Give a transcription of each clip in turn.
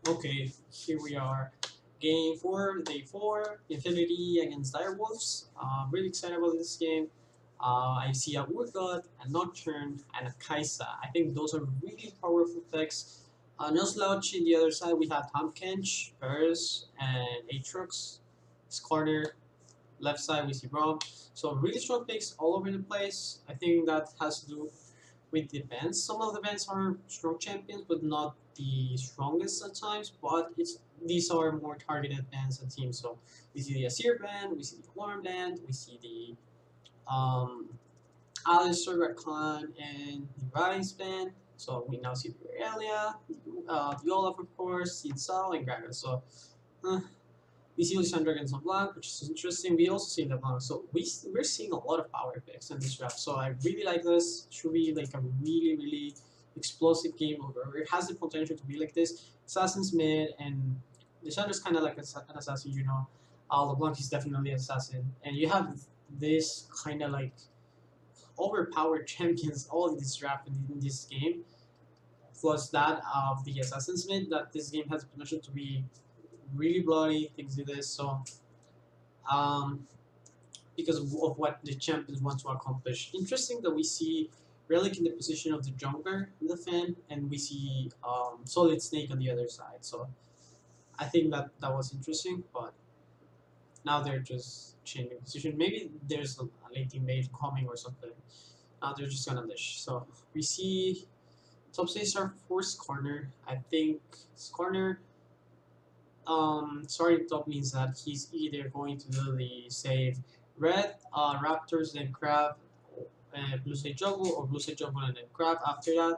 Okay, here we are. Game 4, day 4, Infinity against Direwolves. Really excited about this game. I see a Woodgod, a Nocturne, and a Kaisa. I think those are really powerful decks. No slouch in the other side, we have Tom Kench, Paris, and Aatrox. His corner, left side, we see Braum. So really strong picks all over the place. I think that has to do with the bands. Some of the bands are strong champions, but not the strongest at times. But these are more targeted bands and teams. So we see the Asir band, we see the Orm band, we see the Alistair Rakan and the Rise band. So we now see the Aurelia, the Olaf of course, Seed Sal, and Gragas. So uh, we see Lissandra against LeBlanc, which is interesting. We also see LeBlanc, so we're seeing a lot of power picks in this draft. So I really like this. It should be like a really explosive game over. It has the potential to be like this. Assassin's mid, and Lissandra's kind of like an assassin, you know. LeBlanc is definitely an assassin, and you have this kind of like overpowered champions all in this draft and in this game. Plus that of the Assassin's mid, that this game has the potential to be really bloody. Things do this, so um, because of what the champions want to accomplish. Interesting that we see Relic in the position of the jungler in the fan, and we see Solid Snake on the other side. So I think that was interesting, but now they're just changing position. Maybe there's a late team mate coming or something. Now they're just gonna dish. So we see top stage our force corner. I think this corner sorry top means that he's either going to do the save red raptors then crab blue side jungle or blue side jungle and then crab after that,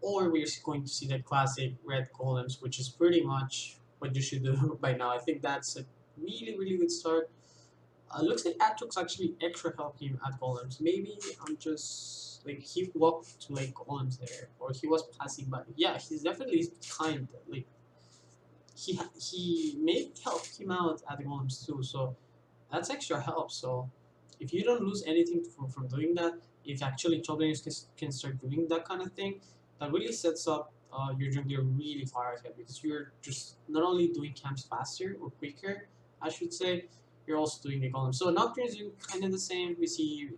or we're going to see the classic red golems, which is pretty much what you should do by now. I think that's a really good start. Looks like Atrox actually extra helped him at golems. Maybe I'm just like he walked to like golems there, or he was passing by. Yeah, he's definitely kind. Like he may help him out at the golems too. So that's extra help. So if you don't lose anything from doing that, if actually top laners can start doing that kind of thing, that really sets up your jungler really far ahead because you're just not only doing camps faster or quicker, I should say, you're also doing the golems. So Nocturne is doing kind of the same. We see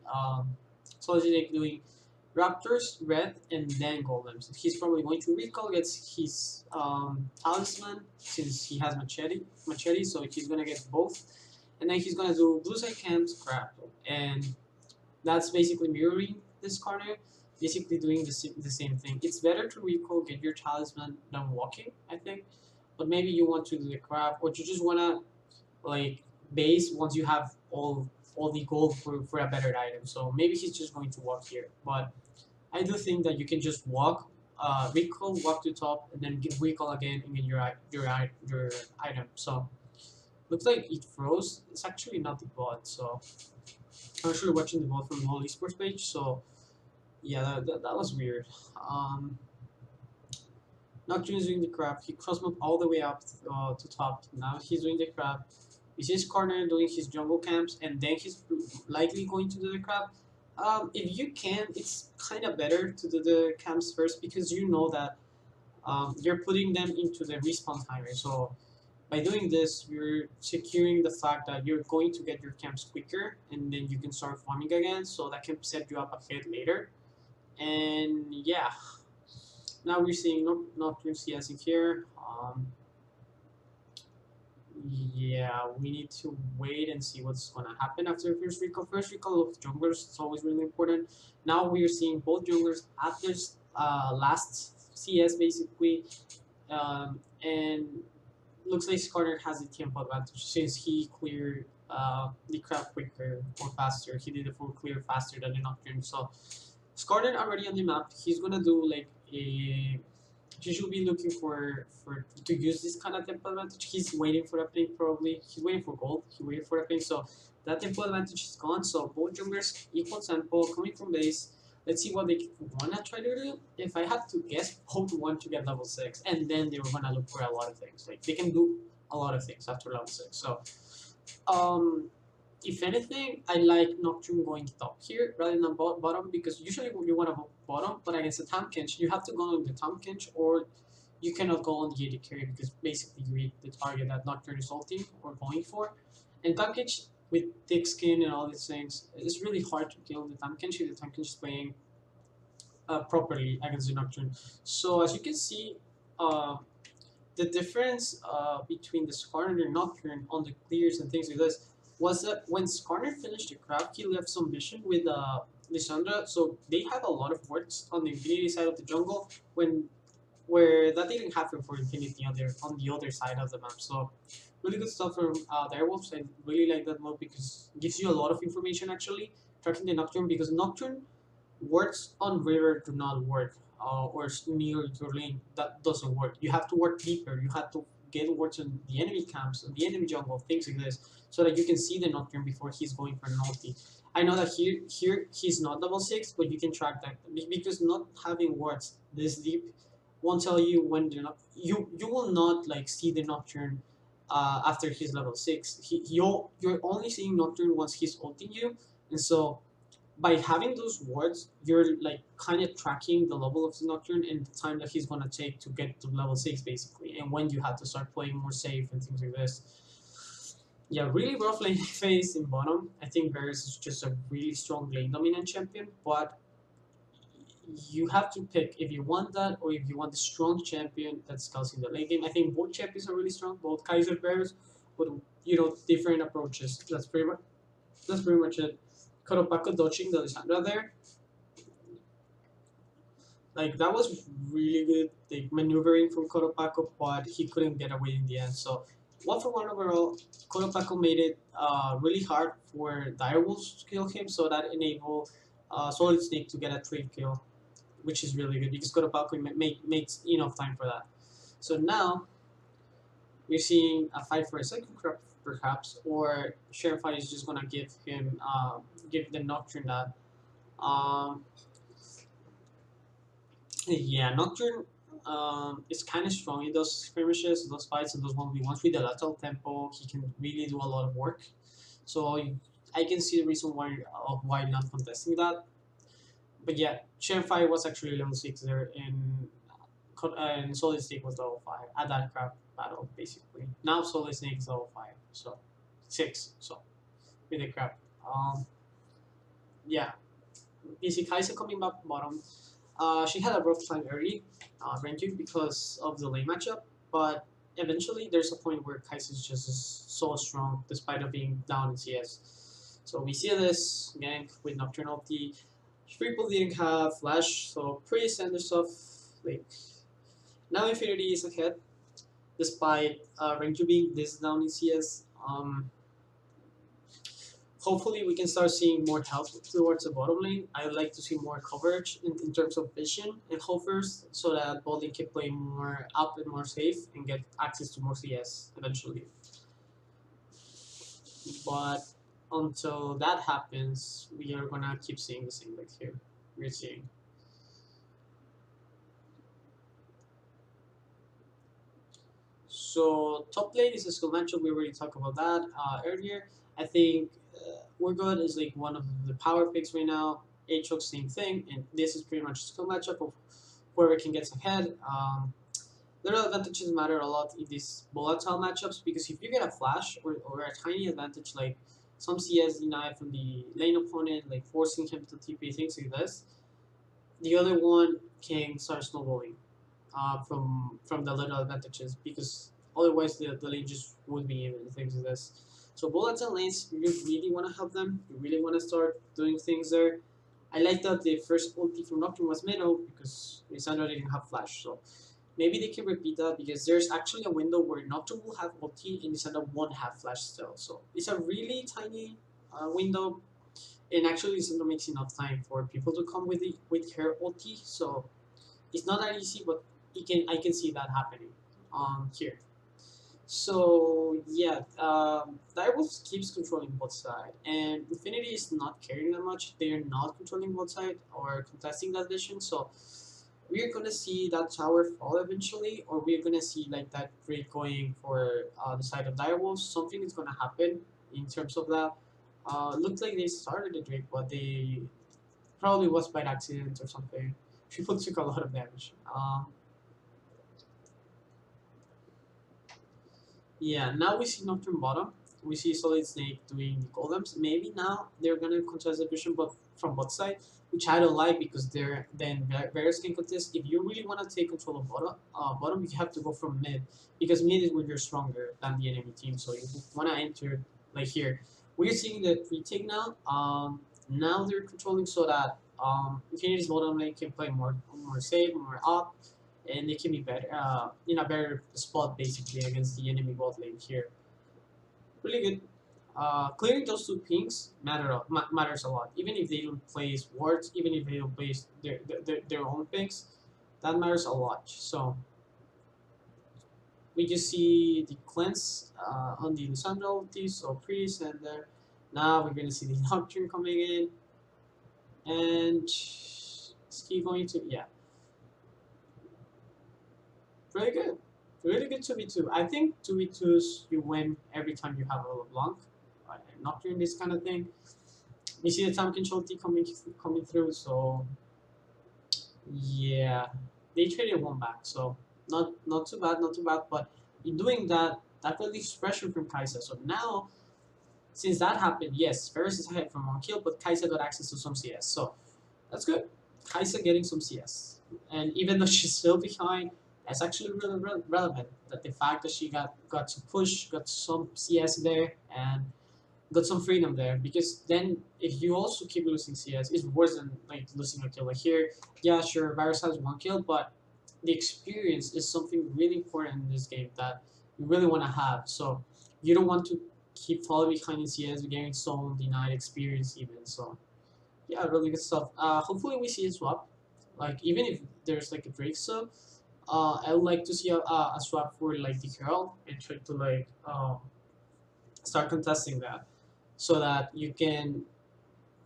Solidek doing Raptors, Red, and then Golems. He's probably going to recall, gets his Talisman, since he has Machete, so he's going to get both. And then he's going to do Blue Side Camps, Crap. And that's basically mirroring this corner, basically doing the same thing. It's better to recall, get your Talisman than walking, I think. But maybe you want to do the Crap, or you just want to, like, base once you have all the gold for a better item. So maybe he's just going to walk here. But I do think that you can just walk, recall, walk to top, and then get recall again and get your item. So looks like it froze. It's actually not the bot. So I'm actually watching the bot from the whole esports page. So yeah, that was weird. Not doing the crab. He cross moved all the way up to top. Now he's doing the crab. He's his corner doing his jungle camps, and then he's likely going to do the crab. If you can, it's kind of better to do the camps first because you know that you're putting them into the respawn timer. So by doing this, you're securing the fact that you're going to get your camps quicker, and then you can start farming again. So that can set you up ahead later. And yeah, now we're seeing Nocturne CS in here. Yeah, we need to wait and see what's gonna happen after the first recall. First recall of junglers is always really important. Now we are seeing both junglers at their last CS basically, and looks like Skarner has the tempo advantage since he cleared the crowd quicker or faster. He did the full clear faster than the Nocturne. So Skarner already on the map. He's gonna do like a he should be looking for to use this kind of tempo advantage. He's waiting for a ping probably. He's waiting for gold. He waited for a ping. So that tempo advantage is gone. So both junglers equal tempo coming from base. Let's see what they wanna try to do. If I had to guess, both want to get level 6, and then they were gonna look for a lot of things. Like they can do a lot of things after level 6. So um if anything, I like Nocturne going top here rather than bottom because usually you want to go bottom, but against the Tamkinch, you have to go on the Tamkinch or you cannot go on the AD carry because basically you hit the target that Nocturne is ulting or going for. And Tankage with thick skin and all these things, it's really hard to kill the Tankage if the Tankage is playing properly against the Nocturne. So as you can see, uh, the difference between the Skarner and the Nocturne on the clears and things like this was that when Skarner finished the crab, he left some vision with Lissandra, so they had a lot of works on the Infinity side of the jungle when where that didn't happen for Infinity on the other side of the map. So really good stuff from Direwolves. I really like that mode because it gives you a lot of information actually tracking the Nocturne because Nocturne works on river do not work or near your lane that doesn't work. You have to work deeper. You have to get works on the enemy camps, on the enemy jungle, things like this, so that you can see the Nocturne before he's going for an ulti. I know that here he's not double six, but you can track that because not having words this deep won't tell you when they're not. You will not like see the Nocturne after he's level six. You're only seeing Nocturne once he's ulting you, and so by having those words, you're like kind of tracking the level of the Nocturne and the time that he's gonna take to get to level six, basically, and when you have to start playing more safe and things like this. Yeah, really rough lane phase in bottom. I think Varus is just a really strong lane dominant champion, but you have to pick if you want that or if you want the strong champion that scouts in the late game. I think both champions are really strong, both Kaiser Varus, but different approaches. That's pretty much it. Koropako dodging the Lissandra there. Like that was really good, like maneuvering from Koropako, but he couldn't get away in the end. So 1 for 1 overall. Koropako made it really hard for Direwolves to kill him, so that enabled Solid Snake to get a trade kill, which is really good because Koropako makes enough time for that. So now we're seeing a fight for a second crop, perhaps, or Sheriff is just gonna give the Nocturne that. Um, Yeah, Nocturne is kind of strong in those skirmishes, those fights, and those 1v1s with the lateral tempo. He can really do a lot of work. So I can see the reason why not contesting that. But yeah, Shenfire was actually level 6 there, and Solid Snake was level 5 at that crap battle, basically. Now Solid Snake is level 5, so 6, so with the crap. Yeah, PC Kaiser coming back bottom. She had a rough time early, ranking because of the lane matchup, but eventually there's a point where Kai'Sa is just so strong despite of being down in CS. So we see this gank with Nocturnal T. People didn't have Flash, so pretty standard stuff. Like now Infinity is ahead, despite Renju being this down in CS. Hopefully we can start seeing more help towards the bottom lane. I would like to see more coverage in terms of vision and hovers so that bot lane can play more up and more safe and get access to more CS eventually. But until that happens, we are gonna keep seeing the same like here. We're seeing. So top lane is a skill matchup. We already talked about that earlier. I think we're good is like one of the power picks right now. Aatrox same thing, and this is pretty much a skill matchup of whoever can get ahead. Little advantages matter a lot in these volatile matchups because if you get a flash or a tiny advantage like some CS deny from the lane opponent, like forcing him to TP things like this, the other one can start snowballing from the little advantages because otherwise the lane just would be even things like this. So volatile lanes, you really want to help them. You really want to start doing things there. I like that the first ulti from Nocturne was middle because Lissandra didn't have flash. So maybe they can repeat that because there's actually a window where Nocturne will have ulti and Lissandra won't have flash still. So it's a really tiny window, and actually Lissandra makes enough time for people to come with her ulti. So it's not that easy, but I can see that happening here. So yeah, Direwolves keeps controlling both side, and Infinity is not caring that much. They are not controlling both side or contesting that vision. So we're gonna see that tower fall eventually, or we're gonna see like that Drake going for the side of Direwolves. Something is gonna happen in terms of that. Looks like they started the Drake, but they probably was by accident or something. People took a lot of damage. Yeah, now we see Nocturne bottom. We see Solid Snake doing the golems. Maybe now they're gonna contest the vision, but from both side, which I don't like because they're then Varus can contest. If you really want to take control of bottom, you have to go from mid because mid is where you're stronger than the enemy team. So you want to enter like here. We're seeing the retake now. Now they're controlling so that Infinity's bottom lane can play more safe, more up, and they can be better in a better spot basically against the enemy bot lane here. Really good. Clearing those two pings matters a lot. Even if they don't place wards, even if they don't place their own pings, that matters a lot. So we just see the cleanse on the Lissandra ulti, so priest, and now we're gonna see the Nocturne coming in, and is he going to Very good. Really good 2v2. I think 2v2s you win every time you have a LeBlanc. Not doing this kind of thing. We see the time control T coming through, so yeah. They traded one back, so not too bad, not too bad. But in doing that, that relieves pressure from Kai'Sa. So now, since that happened, yes, Ferris is ahead from one kill, but Kai'Sa got access to some CS. So that's good. Kai'Sa getting some CS. And even though she's still behind, that's actually really relevant. That the fact that she got to push, got some CS there, and got some freedom there. Because then if you also keep losing CS, it's worse than like losing a kill. Like here, yeah, sure, Varus has one kill, but the experience is something really important in this game that you really want to have. So you don't want to keep falling behind in CS, getting so denied experience even. So yeah, really good stuff. Hopefully we see a swap. Like even if there's like a Drake sub, I would like to see a swap for like the Herald and try to like start contesting that, so that you can,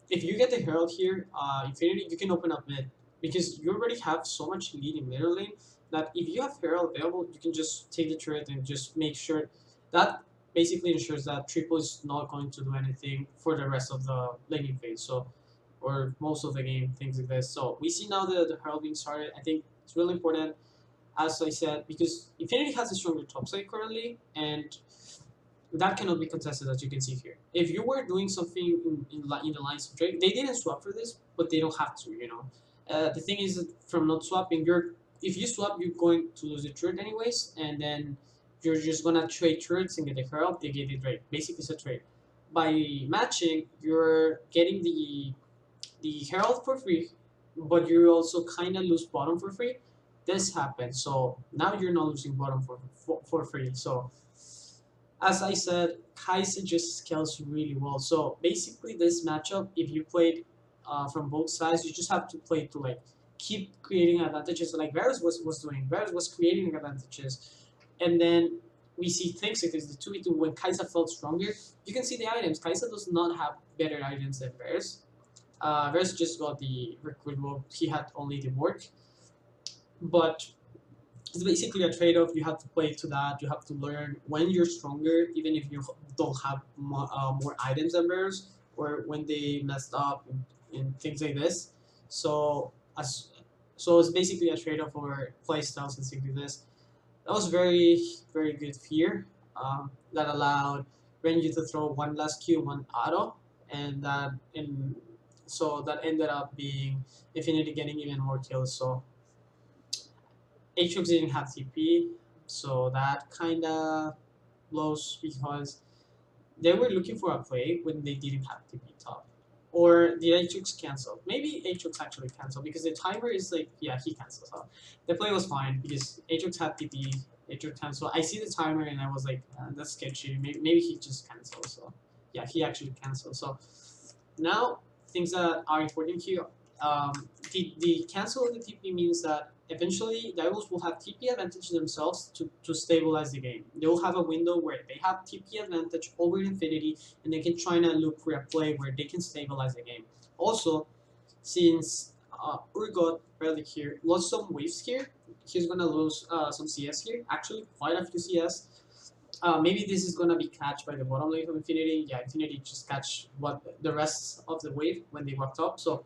if you get the Herald here, Infinity, you can open up mid because you already have so much lead in middle lane that if you have Herald available, you can just take the turret and just make sure that basically ensures that triple is not going to do anything for the rest of the laning phase. So or most of the game, things like this. So we see now the Herald being started. I think it's really important, as I said, because Infinity has a stronger top side currently, and that cannot be contested as you can see here. If you were doing something in the lines of Drake, they didn't swap for this, but they don't have to, you know. The thing is that from not swapping, if you swap, you're going to lose the turret anyways, and then you're just gonna trade turrets and get the Herald, they get the Drake. Basically, it's a trade. By matching, you're getting the Herald for free, but you also kind of lose bottom for free. This happened, so now you're not losing bottom for free. So as I said, Kai'Sa just scales really well. So basically, this matchup, if you played from both sides, you just have to play to like keep creating advantages, like Varus was doing. Varus was creating advantages, and then we see things like this. The 2v2 when Kai'Sa felt stronger, you can see the items. Kai'Sa does not have better items than Varus. Varus just got the recruit mode. He had only the work, but it's basically a trade-off. You have to play to that. You have to learn when you're stronger, even if you don't have more items than theirs, or when they messed up and things like this. So as so it's basically a trade-off for play styles and things like this. That was very good fear. That allowed Renju to throw one last Q, one auto, and so that ended up being Infinity getting even more kills. So Aatrox didn't have TP, so that kind of blows because they were looking for a play when they didn't have TP top. Or did Aatrox cancel? Maybe Aatrox actually canceled because the timer is like, yeah, he cancels. So the play was fine because Aatrox had TP, Aatrox canceled. I see the timer and I was like, that's sketchy. Maybe he just canceled. So yeah, he actually canceled. So now, things that are important here. The cancel of the TP means that eventually the rivals will have TP advantage themselves to stabilize the game. They will have a window where they have TP advantage over Infinity and they can try and look for a play where they can stabilize the game. Also, since Urgot Relic here lost some waves here, he's gonna lose some CS here. Actually, quite a few CS. Maybe this is gonna be catched by the bottom lane of Infinity. Yeah, Infinity just catch what the rest of the wave when they walked up. So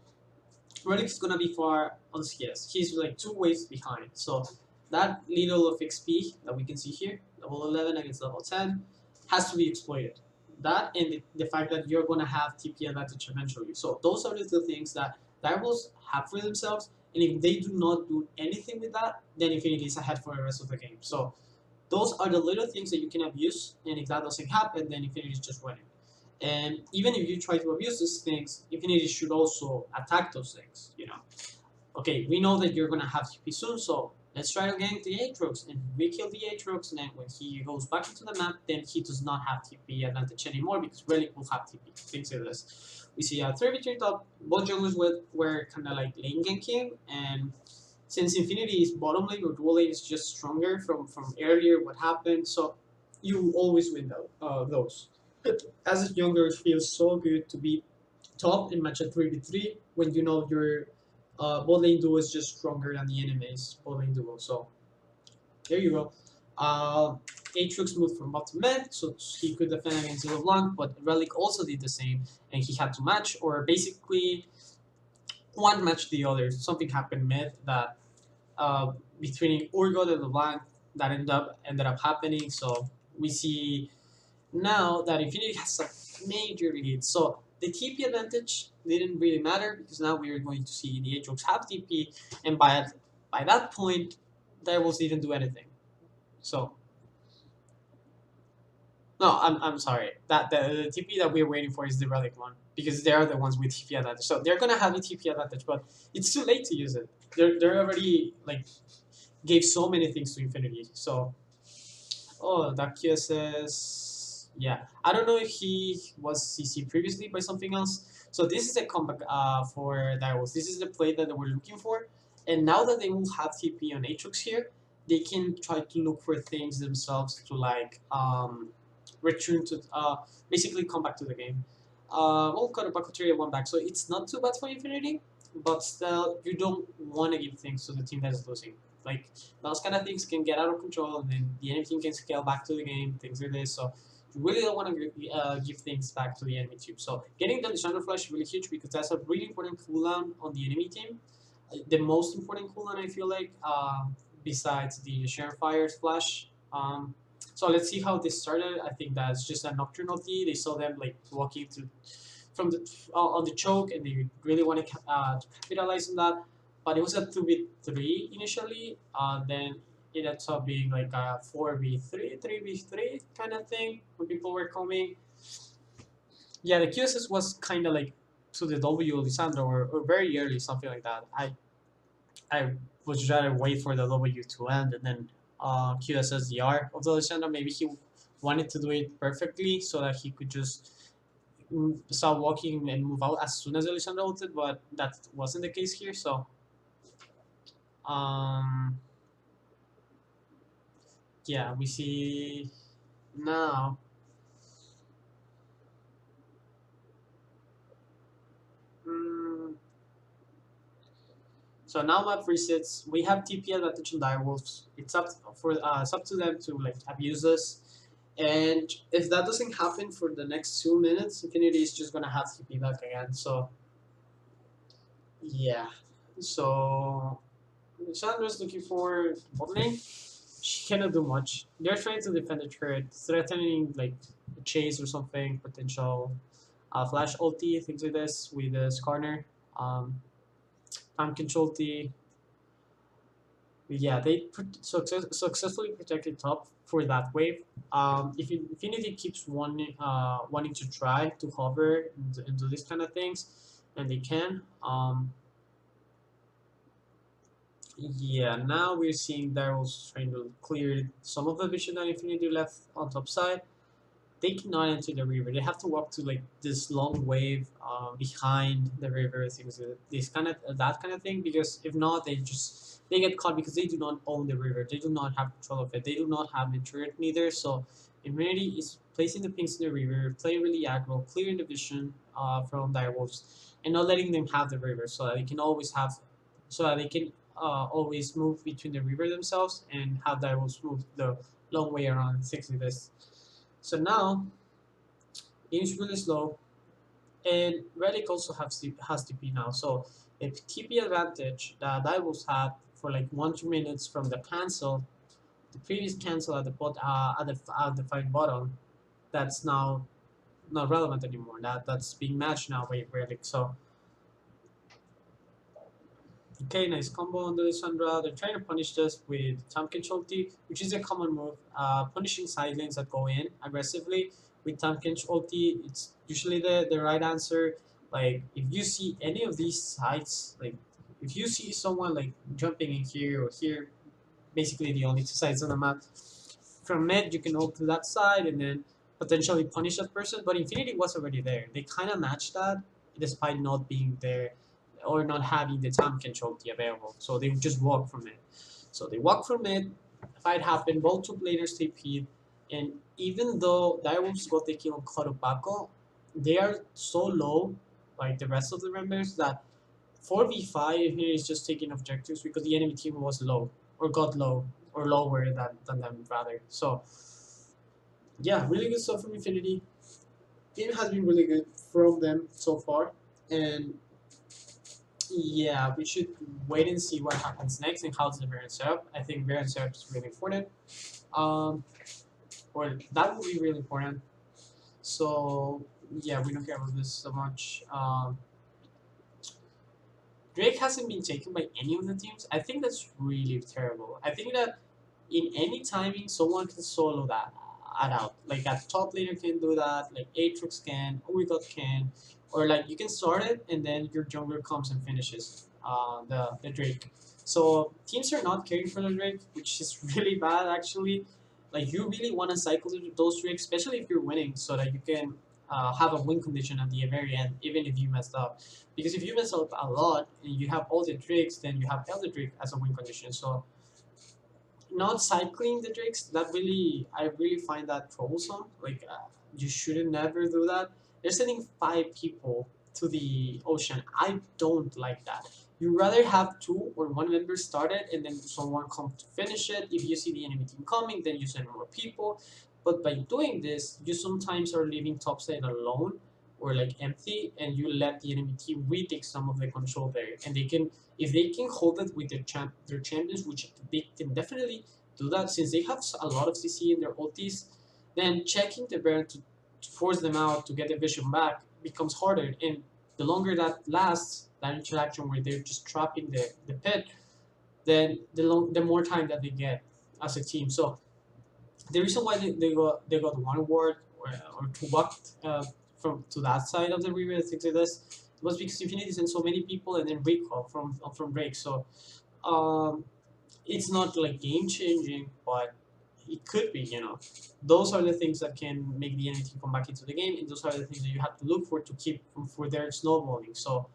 Relic is gonna be far on CS. He's like 2 waves behind. So that little of XP that we can see here, level 11 against level 10, has to be exploited. That and the fact that you're going to have TP advantage eventually. So those are the two things that Direwolves have for themselves, and if they do not do anything with that, then Infinity is ahead for the rest of the game. So those are the little things that you can abuse, and if that doesn't happen, then Infinity is just winning. And even if you try to abuse these things, Infinity should also attack those things, you know. Okay, we know that you're gonna have TP soon, so let's try to gank the Aatrox, and we kill the Aatrox, and then when he goes back into the map, then he does not have TP advantage anymore because Relic will have TP. Things like this. We see a 3v3 top, both junglers were kinda like lane ganking, and since Infinity is bottom lane or dual lane is just stronger from earlier what happened, so you always win those. But as a younger, it feels so good to be top in match at 3v3 when you know your bot lane duo is just stronger than the enemy's bot lane duo. So there you go. Uh, Aatrox moved from bot to mid, so he could defend against Zero Blanc, but Relic also did the same, and he had to match, or basically one match the other. Something happened mid that between Urgot and LeBlanc that ended up happening. So we see now that Infinity has a major lead. So the TP advantage didn't really matter because now we are going to see the Aatrox have TP, and by that point, Direwolves didn't do anything. So no, I'm sorry. That the TP that we're waiting for is the Relic one because they are the ones with TP advantage. So they're gonna have a TP advantage, but it's too late to use it. They're already like gave so many things to Infinity. So oh, that QSS. Yeah, I don't know if he was CC previously by something else. So this is a comeback for Direwolves. This is the play that they were looking for. And now that they will have TP on Aatrox here, they can try to look for things themselves to like return to basically come back to the game. Well, got a Bakuteria one back, so it's not too bad for Infinity, but still you don't want to give things to the team that is losing. Like those kind of things can get out of control, and then the enemy team can scale back to the game, things like this. So you really don't want to give things back to the enemy team. So getting the Lisandro flash is really huge because that's a really important cooldown on the enemy team. The most important cooldown I feel like, besides the Sharon Fire's flash. So let's see how this started. I think that's just a nocturnal T. They saw them like walking through from the on the choke, and they really want to capitalize on that. But it was a 2v3 initially. Then it ended up being like a 4v3, 3v3 kind of thing when people were coming. Yeah, the QSS was kind of like to the W Lisandro or very early, something like that. I would rather wait for the W to end and then QSS the R of the Lisandro. Maybe he wanted to do it perfectly so that he could just start walking and move out as soon as Lisandro ulted, but that wasn't the case here. So um, yeah, we see now. Mm, so now map resets. We have TP advantage on Direwolves. It's up to them to like abuse us. And if that doesn't happen for the next 2 minutes, Infinity is just gonna have TP back again. So yeah. So Chandra's looking for bot lane. She cannot do much. They're trying to defend the turret, threatening like a chase or something, potential flash ulti, things like this with the Skarner. Time control T. Yeah, they successfully protected top for that wave. If Infinity keeps wanting to try to hover and do these kind of things, and they can. Yeah, now we're seeing Daryl's trying to clear some of the vision that Infinity left on top side. They cannot enter the river. They have to walk to like this long wave behind the river, things like this kind of that kind of thing. Because if not, they get caught because they do not own the river. They do not have control of it. They do not have the turret neither. So Infinity is placing the pings in the river, playing really aggro, clearing the vision from direwolves, and not letting them have the river, so that they can always have, so that they can always move between the river themselves and have direwolves move the long way around, things like this. So now, game is really slow, and Relic also has TP now. So if TP advantage that Divals had for like 1 2 minutes from the cancel, the previous cancel at the at the fight bottom, that's now not relevant anymore. That's being matched now by Relic. So okay, nice combo on the Lissandra. They're trying to punish this with Time Control T, which is a common move. Punishing side lanes that go in aggressively with Time Control T, it's usually the right answer. Like, if you see any of these sides, like, if you see someone, like, jumping in here or here, basically the only two sides on the map, from mid, you can ult to that side and then potentially punish that person. But Infinity was already there. They kind of matched that despite not being there or not having the time control available. So they would just walk from it. So they walk from it. Fight happened. Both two players TP'd. And even though Direwolves got the kill on Cotopaco, they are so low, like the rest of the members, that 4v5 here is just taking objectives because the enemy team was low or got low or lower than them rather. So yeah, really good stuff from Infinity. Game has been really good from them so far, and yeah, we should wait and see what happens next and how's the variant setup. I think variant setup is really important. Um, or that will be really important. So yeah, we don't care about this so much. Drake hasn't been taken by any of the teams. I think that's really terrible. I think that in any timing, someone can solo that out. Like a top laner can do that, like Aatrox can, Origot can, or like you can start it and then your jungler comes and finishes the Drake. So teams are not caring for the Drake, which is really bad actually. Like you really want to cycle those Drakes, especially if you're winning, so that you can have a win condition at the very end, even if you messed up. Because if you mess up a lot and you have all the Drakes, then you have Elder Drake as a win condition. So not cycling the drakes, that really, I really find that troublesome. Like you shouldn't never do that. They're sending 5 people to the ocean. I don't like that. You rather have 2 or 1 member start it and then someone come to finish it. If you see the enemy team coming, then you send more people. But by doing this, you sometimes are leaving topside alone or like empty, and you let the enemy team retake some of the control there, and they can, if they can hold it with their champions, which they can definitely do that since they have a lot of CC in their ultis, then checking the Baron to force them out to get the vision back becomes harder. And the longer that lasts, that interaction where they're just trapping the pit, then the more time that they get as a team. So the reason why they got one ward or two walked from to that side of the river and things like this was because Infinity sent so many people and then recall from break. So um, it's not like game changing, but it could be. Those are the things that can make the enemy team come back into the game, and those are the things that you have to look for to keep for their snowballing. So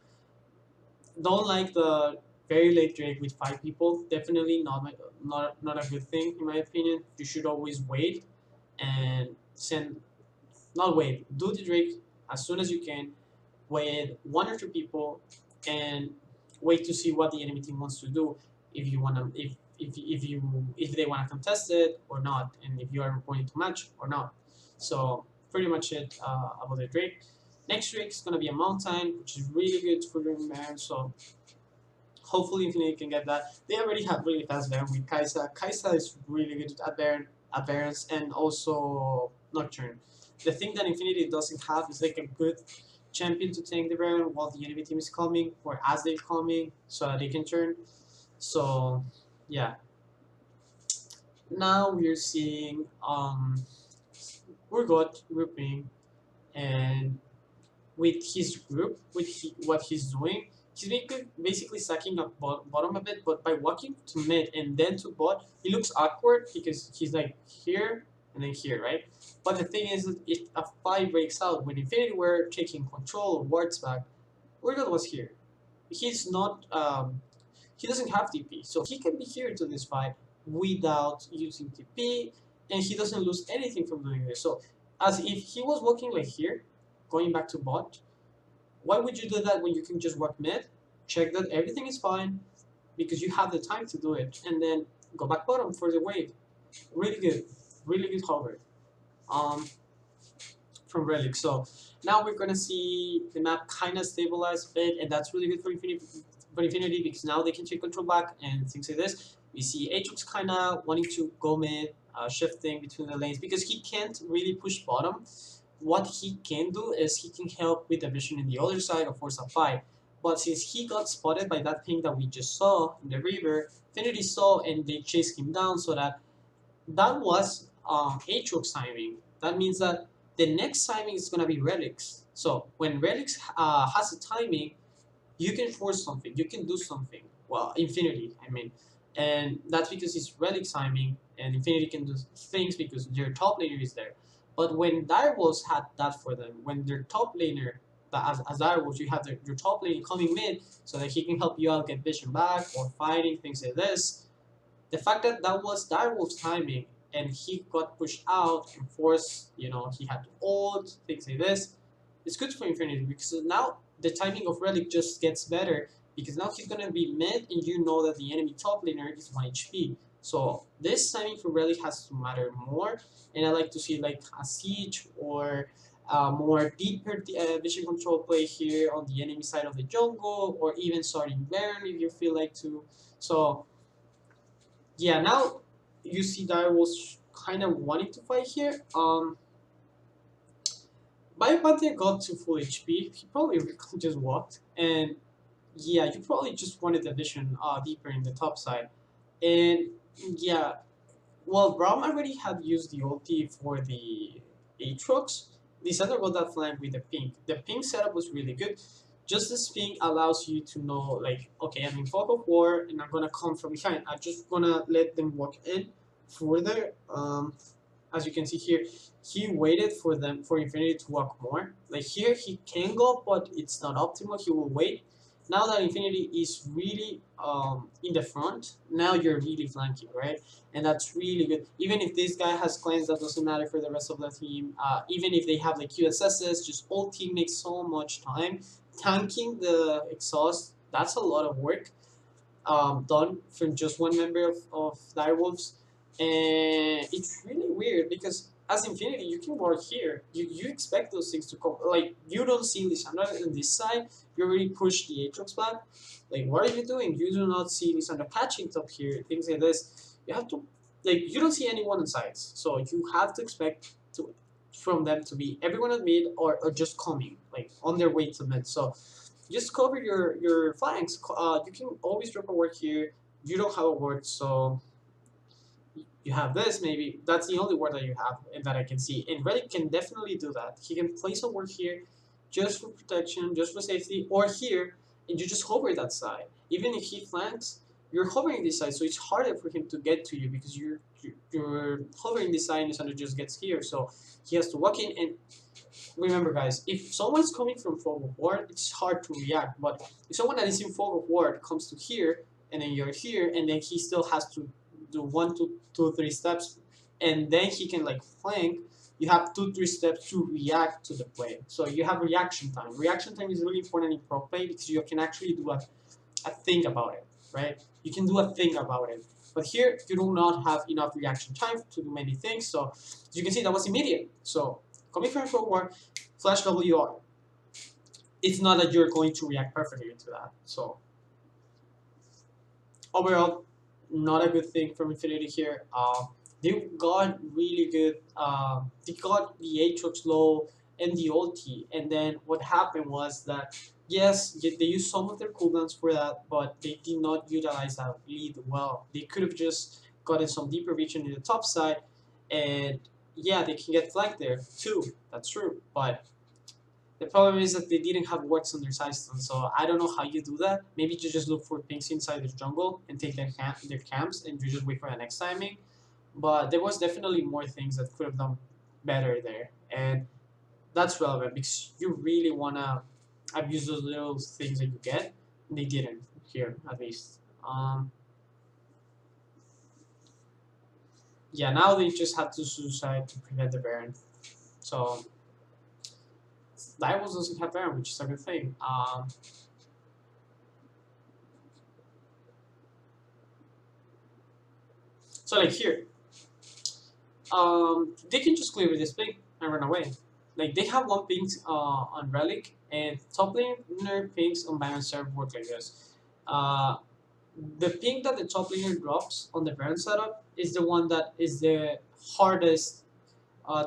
don't like the very late Drake with 5 people. Definitely not a good thing in my opinion. You should always wait and send, not wait, do the Drake as soon as you can with 1 or 2 people and wait to see what the enemy team wants to do, if you want to, if they want to contest it or not, and if you are going to match or not. So pretty much it about the Drake. Next Drake is gonna be a mountain, which is really good for your man. So hopefully Infinity can get that. They already have really fast Baron with Kaisa. Kaisa is really good at Barons and also Nocturne. The thing that Infinity doesn't have is like a good champion to tank the Baron while the enemy team is coming or as they're coming, so that they can turn. So yeah. Now we're seeing Urgot grouping, and with his group, with what he's doing, he's basically sucking up bottom a bit, but by walking to mid and then to bot, he looks awkward because he's like here and then here, right? But the thing is, that if a fight breaks out when Infinity were taking control or wards back, Urgot was here. He's not, he doesn't have TP, so he can be here to this fight without using TP, and he doesn't lose anything from doing this. So, as if he was walking like here, going back to bot, why would you do that when you can just walk mid, check that everything is fine, because you have the time to do it, and then go back bottom for the wave? Really good hover from Relic. So now we're gonna see the map kind of stabilize a bit, and that's really good for Infinity for Infinity because now they can take control back and things like this. We see Aatrox kind of wanting to go mid, shifting between the lanes because he can't really push bottom. What he can do is he can help with the vision in the other side or force a fight. But since he got spotted by that thing that we just saw in the river, Infinity saw and they chased him down so that was Aatrox timing. That means that the next timing is gonna be Relics. So when Relics has a timing, you can force something, you can do something. Well, Infinity, I mean, and that's because it's Relic timing, and Infinity can do things because their top laner is there. But when Direwolves had that for them, when their top laner, as Direwolves, you have your top lane coming mid so that he can help you out get vision back or fighting things like this. The fact that that was Direwolf's timing and he got pushed out and forced, he had to ult, things like this, it's good for Infinity because now the timing of Relic just gets better because now he's gonna be mid and you know that the enemy top laner is 1 HP. So this timing for Relic has to matter more, and I like to see like a siege or more deeper vision control play here on the enemy side of the jungle, or even starting Baron if you feel like to. So yeah, now you see that was kind of wanting to fight here. Biopanther got to full HP. He probably just walked, and yeah, you probably just wanted the vision deeper in the top side. And yeah, well, Braum already had used the ulti for the Aatrox. Lisandro got that flank with the pink. The pink setup was really good. Just this pink allows you to know, like, okay, I'm in fog of war and I'm gonna come from behind. I'm just gonna let them walk in further. As you can see here, he waited for Infinity to walk more. Like here, he can go, but it's not optimal. He will wait. Now that Infinity is really in the front, now you're really flanking, right? And that's really good. Even if this guy has claims, that doesn't matter for the rest of the team. Even if they have like QSSs, just ulti makes so much time. Tanking the exhaust, that's a lot of work done from just one member of Direwolves. And it's really weird because as Infinity, you can work here. You expect those things to come. Like, you don't see Lissandra on this side. You already push the Aatrox back. Like, what are you doing? You do not see Lissandra catching top here, things like this. You have to, like, you don't see anyone on sides. So you have to expect from them to be everyone at mid or just coming, like, on their way to mid. So just cover your flanks. You can always drop a ward here. You don't have a ward, so you have this maybe. That's the only word that you have and that I can see. And Relic can definitely do that. He can place a word here just for protection, just for safety, or here, and you just hover that side. Even if he flanks, you're hovering this side, so it's harder for him to get to you because you're hovering this side and Sandra just gets here. So he has to walk in. And remember, guys, if someone's coming from fog of war, it's hard to react. But if someone that is in fog of war comes to here, and then you're here, and then he still has to do 1, 2, 2, 3 steps, and then he can like flank. You have 2, 3 steps to react to the play. So you have reaction time. Reaction time is really important in pro play because you can actually do a thing about it, right? You can do a thing about it. But here, you do not have enough reaction time to do many things. So as you can see, that was immediate. So coming from forward, flash WR. It's not that you're going to react perfectly to that. So overall, not a good thing from Infinity here. They got really good. They got the Aatrox low and the ulti, and then what happened was that yes, they used some of their cooldowns for that, but they did not utilize that lead well. They could have just gotten some deeper vision in the top side, and yeah, they can get flanked there too. That's true, but the problem is that they didn't have wards on their sidestone, so I don't know how you do that. Maybe you just look for pinks inside the jungle and take their camps, and you just wait for the next timing. But there was definitely more things that could have done better there, and that's relevant because you really wanna abuse those little things that you get. And they didn't here, at least. Yeah, now they just have to suicide to prevent the Baron. So Divers doesn't have Baron, which is a good thing. So like here, they can just clear with this ping and run away. Like they have one ping on Relic, and top laner pings on Baron serve work like this. Uh, the ping that the top laner drops on the Baron setup is the one that is the hardest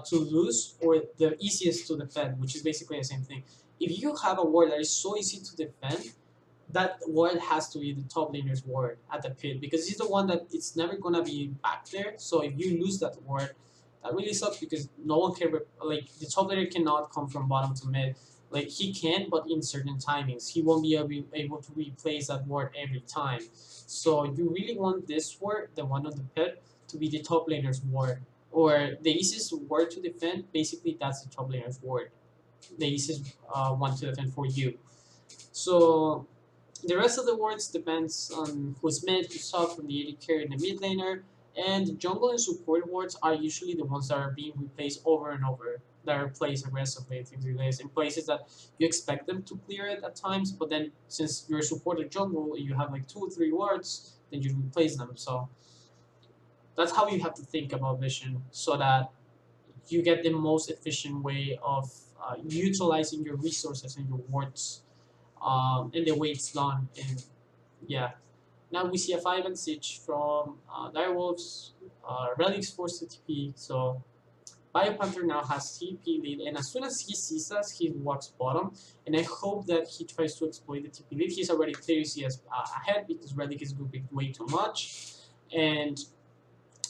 to lose or the easiest to defend, which is basically the same thing. If you have a ward that is so easy to defend, that ward has to be the top laner's ward at the pit because he's the one that it's never gonna be back there. So if you lose that ward, that really sucks because no one can like the top laner cannot come from bottom to mid. Like he can, but in certain timings, he won't be able to replace that ward every time. So you really want this ward, the one on the pit, to be the top laner's ward or the easiest ward to defend. Basically, that's the top laner's ward. The easiest one to defend for you. So the rest of the wards depends on who's mid, who's top from the AD carry and the mid laner, and the jungle and support wards are usually the ones that are being replaced over and over, that are placed aggressively and things like this, in places that you expect them to clear it at times, but then since you're a supported jungle, you have like 2 or 3 wards, then you replace them. So that's how you have to think about vision, so that you get the most efficient way of utilizing your resources and your wards and the way it's done. And yeah, now we see a 5 and siege from Direwolves. Relics forced to TP, so Biopanther now has TP lead, and as soon as he sees us, he walks bottom, and I hope that he tries to exploit the TP lead. He's already clear CS ahead because Relic is grouping way too much, and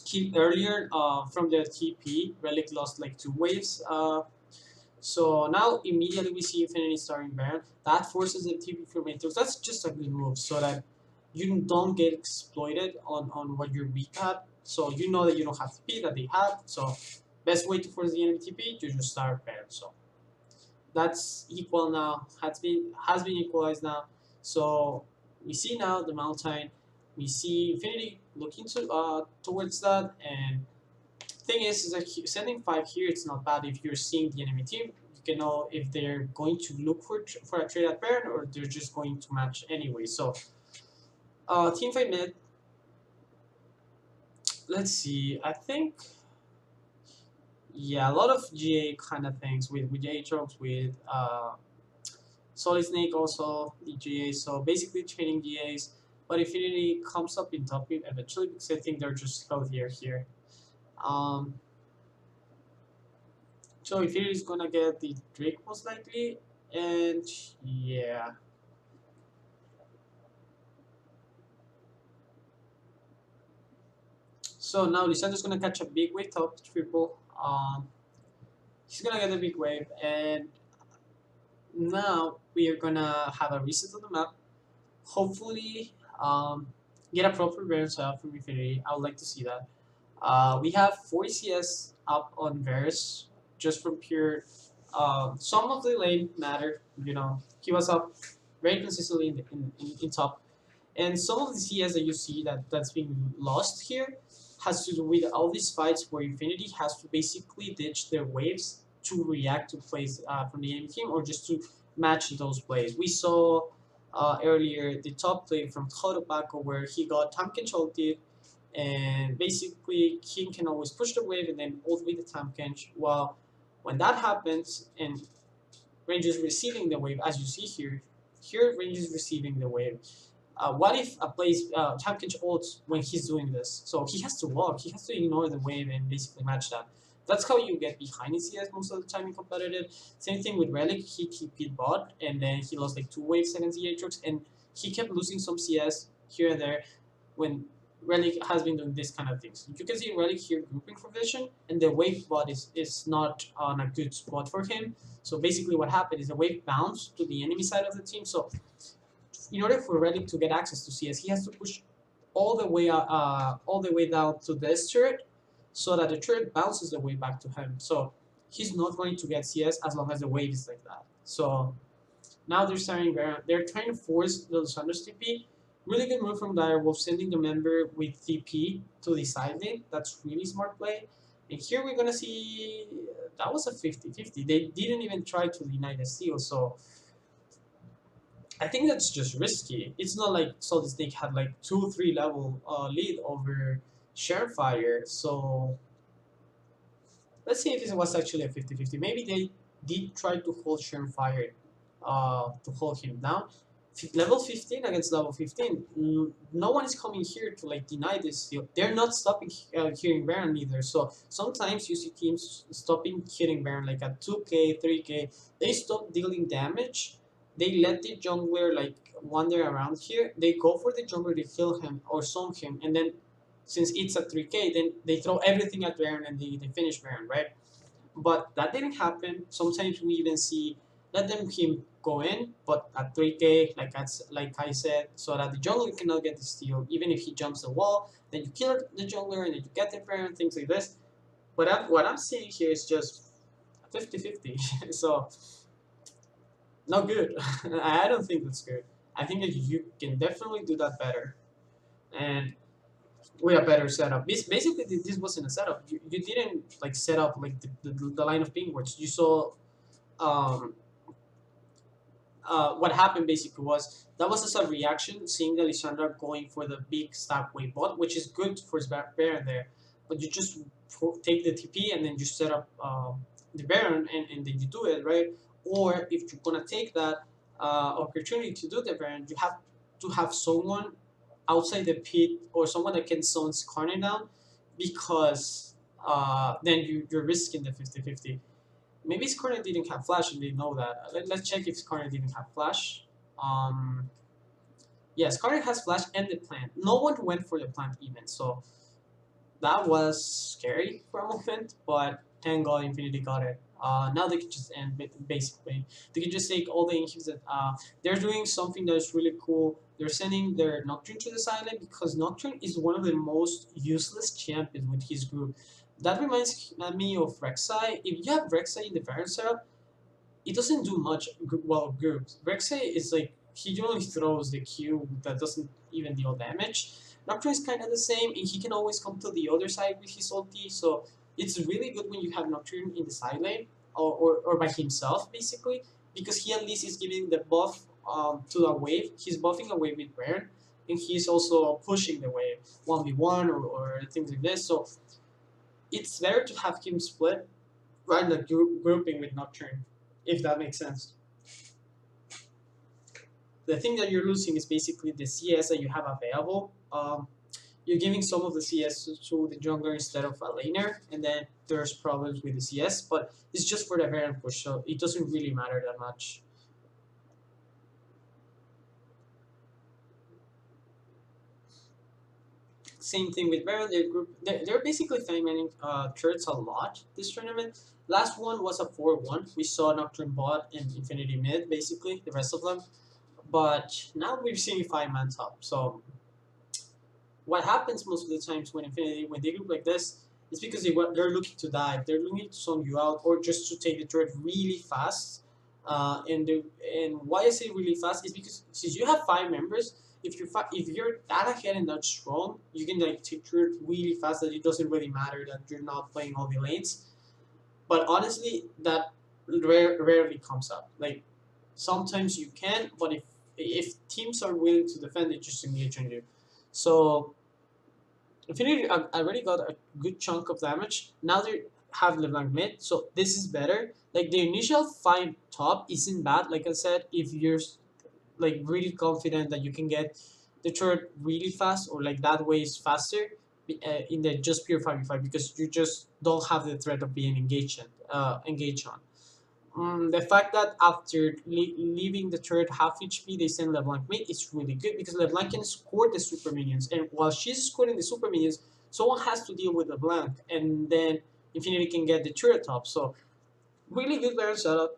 he earlier from the TP, Relic lost like 2 waves. So now immediately we see Infinity starting Baron. That forces the TP from Atrox. That's just a good move so that you don't get exploited on what you're weak at. So you know that you don't have TP that they have. So best way to force the enemy TP, you just start Baron. So that's equal now. Has been equalized now. So we see now the mountain. We see Infinity looking towards that, and thing is that sending 5 here, it's not bad if you're seeing the enemy team. You can know if they're going to look for a trade at Baron or they're just going to match anyway. So team fight mid. Let's see. I think yeah, a lot of GA kind of things with Aatrox, with Solid Snake also the GA. So basically trading GAs. But Infinity comes up in top mid eventually because I think they're just healthier here. Um, So Infinity is gonna get the Drake most likely, and yeah. So now Lisandra's gonna catch a big wave top triple. He's gonna get a big wave, and now we are gonna have a reset of the map. Hopefully, get a proper Varus out from Infinity. I would like to see that. We have 40 CS up on Varus just from pure. Some of the lane mattered. He was up very consistently in top. And some of the CS that you see that's being lost here has to do with all these fights where Infinity has to basically ditch their waves to react to plays from the enemy team or just to match those plays. We saw earlier the top play from Tobacco where he got time controlled and basically King can always push the wave and then ult with the time catch. Well, when that happens and Range is receiving the wave, as you see here Range is receiving the wave. What if a plays Champion ults when he's doing this? So he has to walk, he has to ignore the wave and basically match that. That's how you get behind in CS most of the time in competitive. Same thing with Relic, he TP'd bot and then he lost like 2 waves against the Aatrox and he kept losing some CS here and there when Relic has been doing this kind of things. You can see Relic here grouping for vision and the wave bot is not on a good spot for him. So basically what happened is the wave bounced to the enemy side of the team. So in order for Relic to get access to CS, he has to push all the way down to this turret, so that the turret bounces the way back to him. So he's not going to get CS as long as the wave is like that. So now they're starting. They're trying to force the Lusandra's TP. Really good move from Direwolf, sending the member with TP to the side lane. That's really smart play. And here we're gonna see that was a 50-50. They didn't even try to deny the steal, so I think that's just risky. It's not like Solid Snake had like 2-3 level lead over Sharefire. So let's see if it was actually a 50-50. Maybe they did try to hold Sharefire to hold him down. level 15 against level 15. No one is coming here to like deny this steal. They're not stopping hitting Baron either. So sometimes you see teams stopping hitting Baron like at 2k, 3k. They stop dealing damage. They let the jungler like wander around here. They go for the jungler to kill him or zone him, and then since it's at 3k, then they throw everything at Baron and they finish Baron, right? But that didn't happen. Sometimes we even see let them him go in, but at 3k, like I said, so that the jungler cannot get the steal. Even if he jumps the wall, then you kill the jungler and then you get the prayer and things like this. But what I'm seeing here is just 50-50. So not good. I don't think that's good. I think that you can definitely do that better. And with a better setup. Basically, this wasn't a setup. You didn't like set up like the line of ping words. You saw um, what happened basically was that was just a reaction seeing Alexandra going for the big stack wave bot, which is good for his Baron there. But you just take the TP and then you set up the Baron and then you do it, right? Or if you're gonna take that opportunity to do the Baron, you have to have someone outside the pit or someone that can zone Skarner down because then you're risking the 50-50. Maybe Skarner didn't have flash and they know that. Let's check if Skarner didn't have flash. Um, yeah, Skarner has flash and the plant. No one went for the plant even, so that was scary for a moment, but thank God Infinity got it. Now they can just end basically. They can just take all the inhibs that they're doing something that is really cool. They're sending their Nocturne to the silent because Nocturne is one of the most useless champions with his group. That reminds me of Rek'Sai. If you have Rek'Sai in the Baron setup, it doesn't do much well groups. Rek'Sai is like he only throws the Q that doesn't even deal damage. Nocturne is kind of the same, and he can always come to the other side with his ulti. So it's really good when you have Nocturne in the side lane or by himself basically, because he at least is giving the buff to the wave. He's buffing a wave with Baron, and he's also pushing the wave 1v1 or things like this. So it's better to have him split rather than grouping with Nocturne, if that makes sense. The thing that you're losing is basically the CS that you have available. You're giving some of the CS to the jungler instead of a laner, and then there's problems with the CS, but it's just for the Baron push, so it doesn't really matter that much. Same thing with Baron. They're basically fine-manning turrets a lot this tournament. Last one was a 4-1. We saw Nocturne bot and Infinity mid, basically, the rest of them. But now we're seeing 5-man top. So what happens most of the times when they group like this is because they're looking to dive, they're looking to zone you out, or just to take the turret really fast. And why I say really fast is because since you have 5 members, if you're that ahead and that strong, you can like take turret really fast. That it doesn't really matter that you're not playing all the lanes. But honestly, that rarely comes up. Like sometimes you can, but if teams are willing to defend, they just engage on you. So Infinity already got a good chunk of damage. Now they have LeBlanc mid, so this is better. Like the initial 5 top isn't bad. Like I said, if you're like really confident that you can get the turret really fast or like that way is faster in the just pure 5v5 because you just don't have the threat of being engaged on. The fact that after leaving the turret half HP, they send LeBlanc mid is really good because LeBlanc can score the super minions, and while she's scoring the super minions, someone has to deal with LeBlanc, and then Infinity can get the turret top. So really good Baron setup.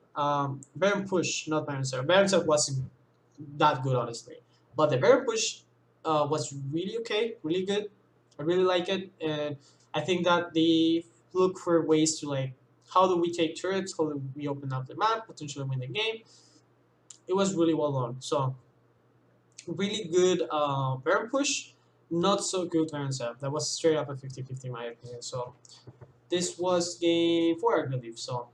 Baron push, not Baron setup. Baron setup wasn't that good, honestly, but the Baron push was really okay, really good. I really like it, and I think that they look for ways to like how do we take turrets, how do we open up the map, potentially win the game. It was really well done. So really good Baron push, not so good Baron setup. That was straight up a 50-50 in my opinion. So this was game 4, I believe. So